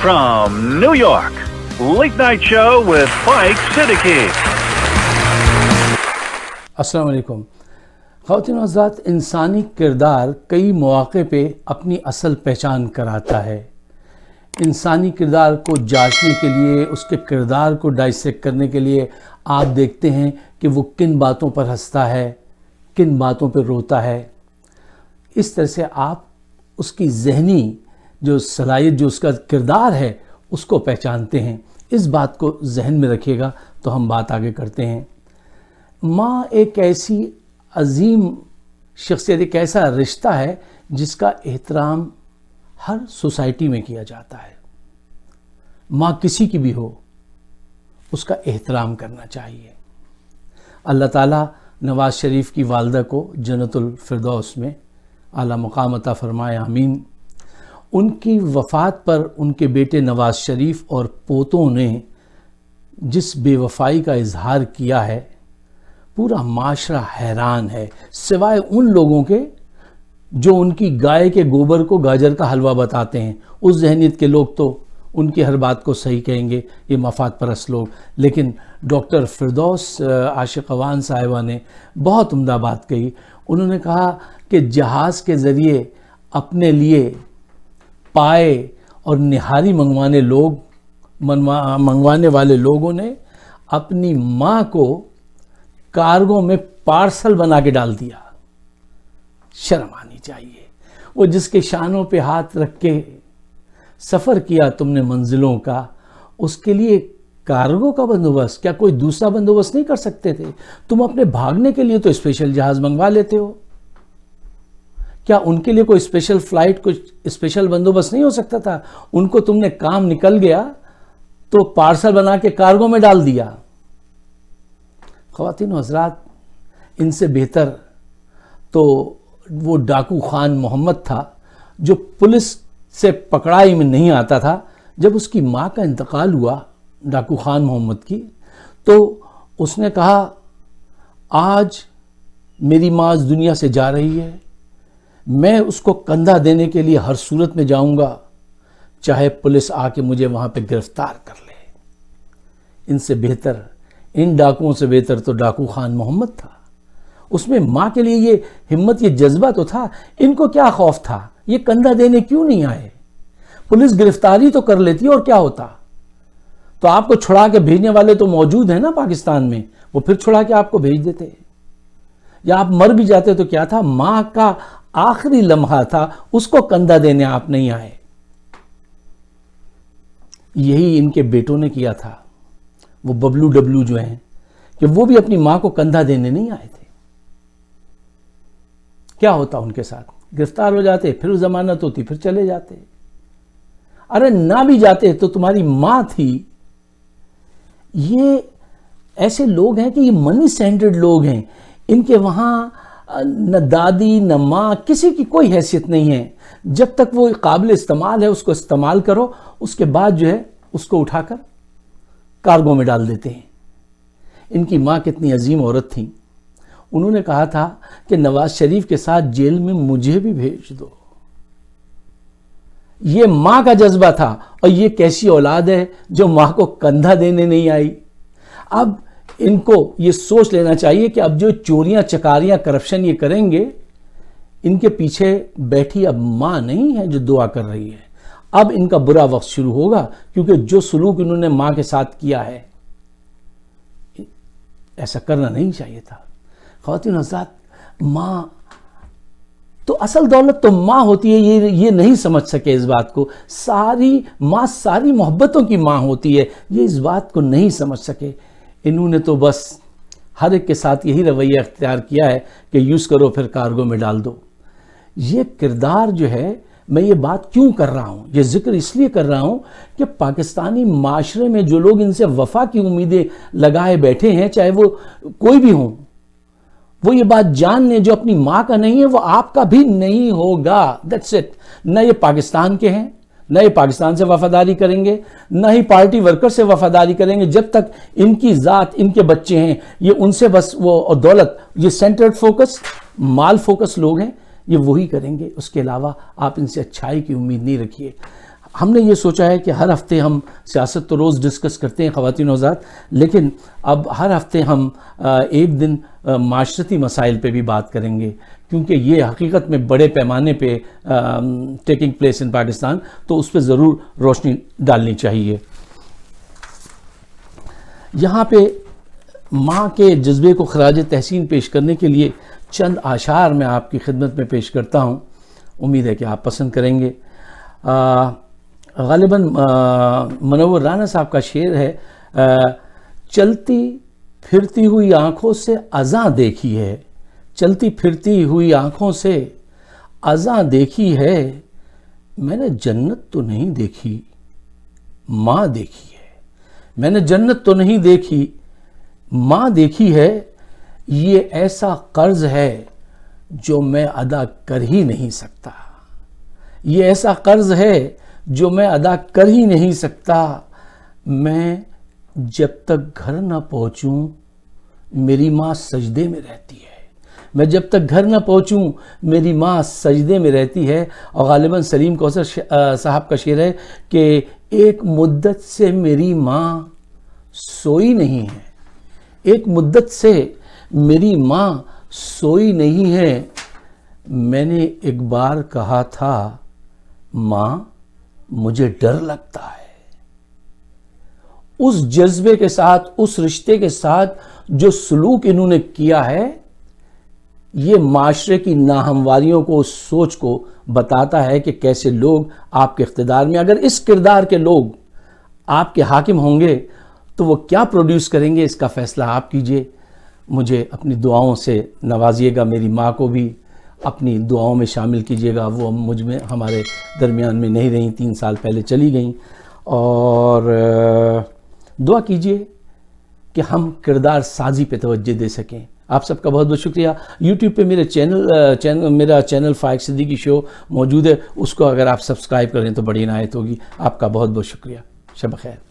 from New York, Late Night Show with Mike Siddiqui. السلام علیکم خواتین و حضرات. انسانی کردار کئی مواقع پہ اپنی اصل پہچان کراتا ہے. انسانی کردار کو جانچنے کے لیے، اس کے کردار کو ڈائسیکٹ کرنے کے لیے آپ دیکھتے ہیں کہ وہ کن باتوں پر ہنستا ہے، کن باتوں پہ روتا ہے. اس طرح سے آپ اس کی ذہنی جو صلاحیت، جو اس کا کردار ہے، اس کو پہچانتے ہیں. اس بات کو ذہن میں رکھیے گا تو ہم بات آگے کرتے ہیں. ماں ایک ایسی عظیم شخصیت، ایک ایسا رشتہ ہے جس کا احترام ہر سوسائٹی میں کیا جاتا ہے. ماں کسی کی بھی ہو، اس کا احترام کرنا چاہیے. اللہ تعالیٰ نواز شریف کی والدہ کو جنت الفردوس میں اعلیٰ مقام عطا فرمائے، آمین. ان کی وفات پر ان کے بیٹے نواز شریف اور پوتوں نے جس بے وفائی کا اظہار کیا ہے، پورا معاشرہ حیران ہے، سوائے ان لوگوں کے جو ان کی گائے کے گوبر کو گاجر کا حلوہ بتاتے ہیں. اس ذہنیت کے لوگ تو ان کی ہر بات کو صحیح کہیں گے، یہ مفاد پرست لوگ. لیکن ڈاکٹر فردوس عاشق اوان صاحبہ نے بہت عمدہ بات کہی. انہوں نے کہا کہ جہاز کے ذریعے اپنے لیے پائے اور نہاری منگوانے والے لوگوں نے اپنی ماں کو کارگو میں پارسل بنا کے ڈال دیا. شرم آنی چاہیے. وہ جس کے شانوں پہ ہاتھ رکھ کے سفر کیا تم نے منزلوں کا، اس کے لیے کارگو کا بندوبست کیا کوئی دوسرا بندوبست نہیں کر سکتے تھے؟ تم اپنے بھاگنے کے لیے تو اسپیشل جہاز منگوا لیتے ہو. کیا ان کے لیے کوئی اسپیشل فلائٹ، کوئی اسپیشل بندوبست نہیں ہو سکتا تھا؟ ان کو تم نے کام نکل گیا تو پارسل بنا کے کارگو میں ڈال دیا. خواتین و حضرات، ان سے بہتر تو وہ ڈاکو خان محمد تھا جو پولیس سے پکڑائی میں نہیں آتا تھا. جب اس کی ماں کا انتقال ہوا، ڈاکو خان محمد کی، تو اس نے کہا آج میری ماں اس دنیا سے جا رہی ہے، میں اس کو کندھا دینے کے لیے ہر صورت میں جاؤں گا، چاہے پولیس آ کے مجھے وہاں پہ گرفتار کر لے. ان سے بہتر، ان ڈاکوؤں سے بہتر تو ڈاکو خان محمد تھا. اس میں ماں کے لیے یہ ہمت، یہ جذبہ تو تھا. ان کو کیا خوف تھا؟ یہ کندھا دینے کیوں نہیں آئے؟ پولیس گرفتاری تو کر لیتی اور کیا ہوتا؟ تو آپ کو چھڑا کے بھیجنے والے تو موجود ہیں نا پاکستان میں، وہ پھر چھڑا کے آپ کو بھیج دیتے. یا آپ مر بھی جاتے تو کیا تھا؟ ماں کا آخری لمحہ تھا، اس کو کندھا دینے آپ نہیں آئے. یہی ان کے بیٹوں نے کیا تھا، وہ ببلو ڈبلو جو ہیں، کہ وہ بھی اپنی ماں کو کندھا دینے نہیں آئے تھے. کیا ہوتا ان کے ساتھ؟ گرفتار ہو جاتے، پھر ضمانت ہوتی، پھر چلے جاتے. ارے نہ بھی جاتے تو تمہاری ماں تھی. یہ ایسے لوگ ہیں کہ یہ منی سینٹرڈ لوگ ہیں. ان کے وہاں نہ دادی نہ ماں، کسی کی کوئی حیثیت نہیں ہے. جب تک وہ قابل استعمال ہے اس کو استعمال کرو، اس کے بعد جو ہے اس کو اٹھا کر کارگو میں ڈال دیتے ہیں. ان کی ماں کتنی عظیم عورت تھیں. انہوں نے کہا تھا کہ نواز شریف کے ساتھ جیل میں مجھے بھی بھیج دو. یہ ماں کا جذبہ تھا. اور یہ کیسی اولاد ہے جو ماں کو کندھا دینے نہیں آئی. اب ان کو یہ سوچ لینا چاہیے کہ اب جو چوریاں چکاریاں کرپشن یہ کریں گے، ان کے پیچھے بیٹھی اب ماں نہیں ہے جو دعا کر رہی ہے. اب ان کا برا وقت شروع ہوگا، کیونکہ جو سلوک انہوں نے ماں کے ساتھ کیا ہے، ایسا کرنا نہیں چاہیے تھا. خواتین حضرات، ماں تو اصل دولت تو ماں ہوتی ہے. یہ نہیں سمجھ سکے اس بات کو. ماں ساری محبتوں کی ماں ہوتی ہے. یہ اس بات کو نہیں سمجھ سکے. انہوں نے تو بس ہر ایک کے ساتھ یہی رویہ اختیار کیا ہے کہ یوز کرو پھر کارگو میں ڈال دو. یہ کردار جو ہے، میں یہ بات کیوں کر رہا ہوں، یہ ذکر اس لیے کر رہا ہوں کہ پاکستانی معاشرے میں جو لوگ ان سے وفا کی امیدیں لگائے بیٹھے ہیں، چاہے وہ کوئی بھی ہوں، وہ یہ بات جان لیں جو اپنی ماں کا نہیں ہے وہ آپ کا بھی نہیں ہوگا. That's it. نہ یہ پاکستان کے ہیں، نہ یہ پاکستان سے وفاداری کریں گے، نہ ہی پارٹی ورکر سے وفاداری کریں گے. جب تک ان کی ذات، ان کے بچے ہیں، یہ ان سے بس وہ دولت، یہ سینٹرڈ فوکس، مال فوکس لوگ ہیں، یہ وہی کریں گے. اس کے علاوہ آپ ان سے اچھائی کی امید نہیں رکھیے. ہم نے یہ سوچا ہے کہ ہر ہفتے ہم سیاست تو روز ڈسکس کرتے ہیں خواتین و حضرات، لیکن اب ہر ہفتے ہم ایک دن معاشرتی مسائل پہ بھی بات کریں گے، کیونکہ یہ حقیقت میں بڑے پیمانے پہ ٹیکنگ پلیس ان پاکستان، تو اس پہ ضرور روشنی ڈالنی چاہیے۔ یہاں پہ ماں کے جذبے کو خراج تحسین پیش کرنے کے لیے چند اشعار میں آپ کی خدمت میں پیش کرتا ہوں، امید ہے کہ آپ پسند کریں گے۔ غالباً منور رانا صاحب کا شعر ہے، چلتی پھرتی ہوئی آنکھوں سے اذاں دیکھی ہے، چلتی پھرتی ہوئی آنکھوں سے اذاں دیکھی ہے، میں نے جنت تو نہیں دیکھی ماں دیکھی ہے، میں نے جنت تو نہیں دیکھی ماں دیکھی ہے، یہ ایسا قرض ہے جو میں ادا کر ہی نہیں سکتا، یہ ایسا قرض ہے جو میں ادا کر ہی نہیں سکتا، میں جب تک گھر نہ پہنچوں میری ماں سجدے میں رہتی ہے، میں جب تک گھر نہ پہنچوں میری ماں سجدے میں رہتی ہے۔ اور غالباً سلیم کوثر صاحب کا شعر ہے کہ ایک مدت سے میری ماں سوئی نہیں ہے، ایک مدت سے میری ماں سوئی نہیں ہے، میں نے ایک بار کہا تھا ماں مجھے ڈر لگتا ہے۔ اس جذبے کے ساتھ، اس رشتے کے ساتھ جو سلوک انہوں نے کیا ہے، یہ معاشرے کی ناہمواریوں کو، اس سوچ کو بتاتا ہے کہ کیسے لوگ آپ کے اقتدار میں، اگر اس کردار کے لوگ آپ کے حاکم ہوں گے تو وہ کیا پروڈیوس کریں گے، اس کا فیصلہ آپ کیجئے۔ مجھے اپنی دعاؤں سے نوازیے گا، میری ماں کو بھی اپنی دعاؤں میں شامل کیجئے گا، وہ مجھ میں ہمارے درمیان میں نہیں رہیں، 3 سال پہلے چلی گئیں، اور دعا کیجئے کہ ہم کردار سازی پہ توجہ دے سکیں۔ آپ سب کا بہت بہت شکریہ۔ یوٹیوب پہ میرا چینل فائق صدیقی شو موجود ہے، اس کو اگر آپ سبسکرائب کریں تو بڑی عنایت ہوگی۔ آپ کا بہت بہت شکریہ۔ شب بخیر۔